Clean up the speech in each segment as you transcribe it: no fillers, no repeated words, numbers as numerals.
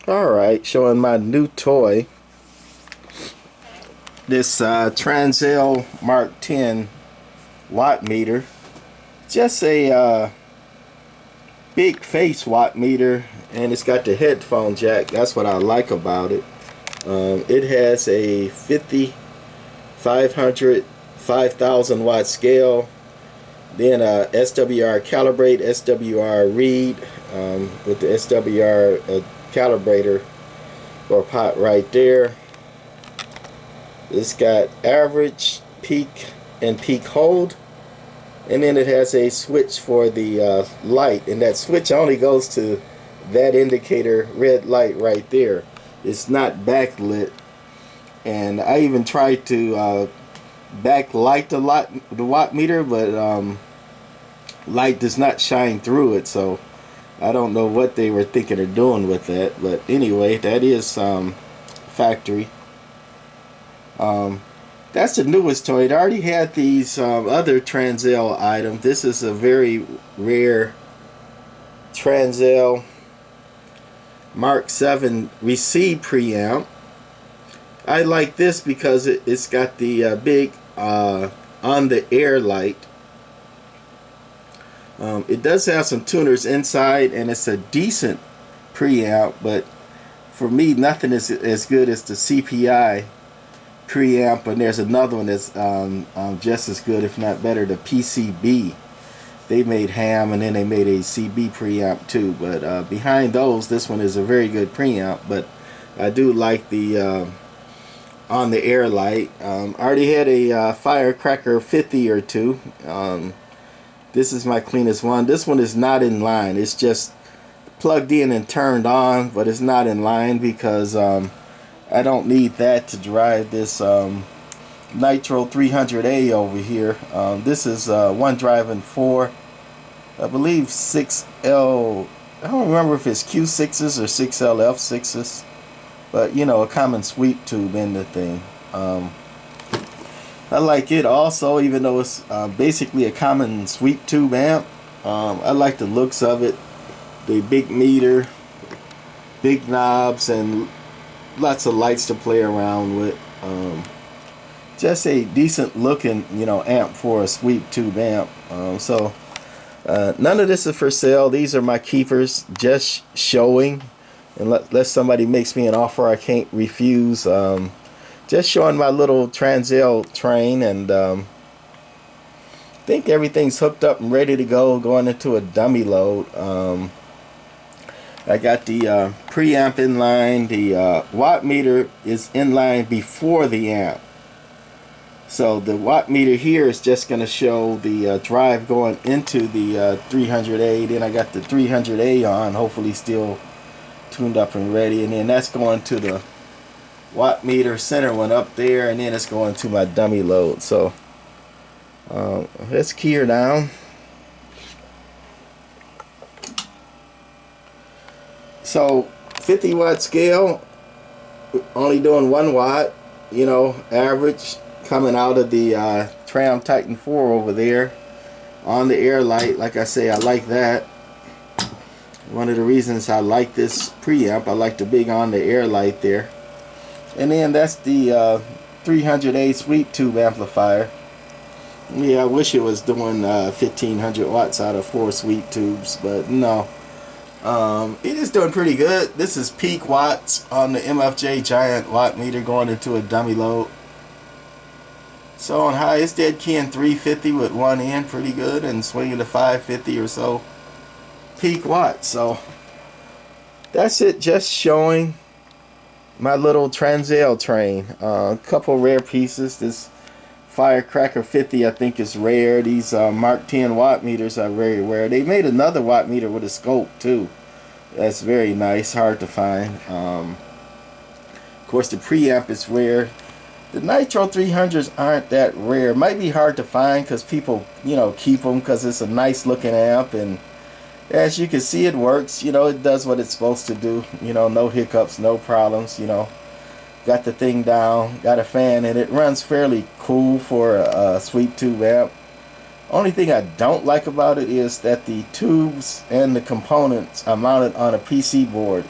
Alright, showing my new toy. This Transel Mark 10 watt meter. Just a big face watt meter, and it's got the headphone jack. That's what I like about it. It has a 50, 500, 5000 watt scale. Then SWR calibrate, SWR read with the SWR calibrator or pot right there. It's got average, peak, and peak hold, and then it has a switch for the light, and that switch only goes to that indicator red light right there. It's not backlit, and I even tried to backlight the watt meter, but light does not shine through it, so I don't know what they were thinking of doing with that. But anyway, that is factory. That's the newest toy. It already had these other Transel items. This is a very rare Transel Mark 7 receive preamp. I like this because it's got the big on the air light. It does have some tuners inside, and it's a decent preamp, but for me nothing is as good as the CPI preamp, and there's another one that's just as good, if not better, the PCB. They made ham, and then they made a CB preamp too, but behind those, this one is a very good preamp. But I do like the on the air light. I already had a Firecracker 50 or two. This is my cleanest one. This one is not in line. It's just plugged in and turned on, but it's not in line because I don't need that to drive this Nitro 300A over here. This is one driving 4, I believe 6L. I don't remember if it's Q6s or 6L F6s, but you know, a common sweep tube in the thing. I like it also, even though it's basically a common sweep tube amp. I like the looks of it. The big meter, big knobs, and lots of lights to play around with. Just a decent looking, you know, amp for a sweep tube amp. None of this is for sale. These are my keepers, just showing. Unless somebody makes me an offer I can't refuse. Just showing my little Transel train, and I think everything's hooked up and ready to go, going into a dummy load. I got the preamp in line. The watt meter is in line before the amp. So the watt meter here is just going to show the drive going into the 300A. Then I got the 300A on, hopefully still tuned up and ready. And then that's going to the watt meter center one up there, and then it's going to my dummy load. So let's key her down. So 50 watt scale, only doing 1 watt, you know, average, coming out of the Tram Titan 4 over there on the air light. Like I say, I like that. One of the reasons I like this preamp, I like the big on the air light there. And then that's the 300A sweep tube amplifier. Yeah, I wish it was doing 1500 watts out of 4 sweep tubes, but no. It is doing pretty good. This is peak watts on the MFJ giant watt meter going into a dummy load. So on high, it's dead keying 350 with one end, pretty good, and swinging to 550 or so peak watts. So that's it, just showing my little Transel train. A couple rare pieces. This Firecracker 50 I think is rare. These Mark 10 watt meters are very rare. They made another watt meter with a scope too. That's very nice, hard to find. Of course the preamp is rare. The Nitro 300s aren't that rare. Might be hard to find because people, you know, keep them because it's a nice looking amp, and as you can see, it works. You know, it does what it's supposed to do. You know, no hiccups, no problems. You know, got the thing down, got a fan, and it runs fairly cool for a sweep tube amp. Only thing I don't like about it is that the tubes and the components are mounted on a PC board.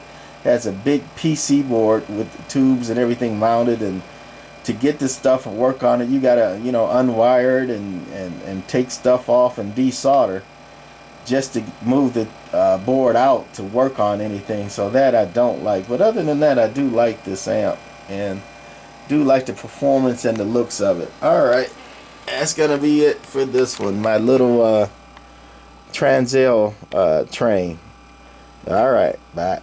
has a big PC board with the tubes and everything mounted, and to get this stuff and work on it, you gotta, you know, unwire it and take stuff off and desolder just to move the board out to work on anything. So that I don't like. But other than that, I do like this amp and do like the performance and the looks of it. Alright, that's gonna be it for this one, my little Transel train. Alright, bye.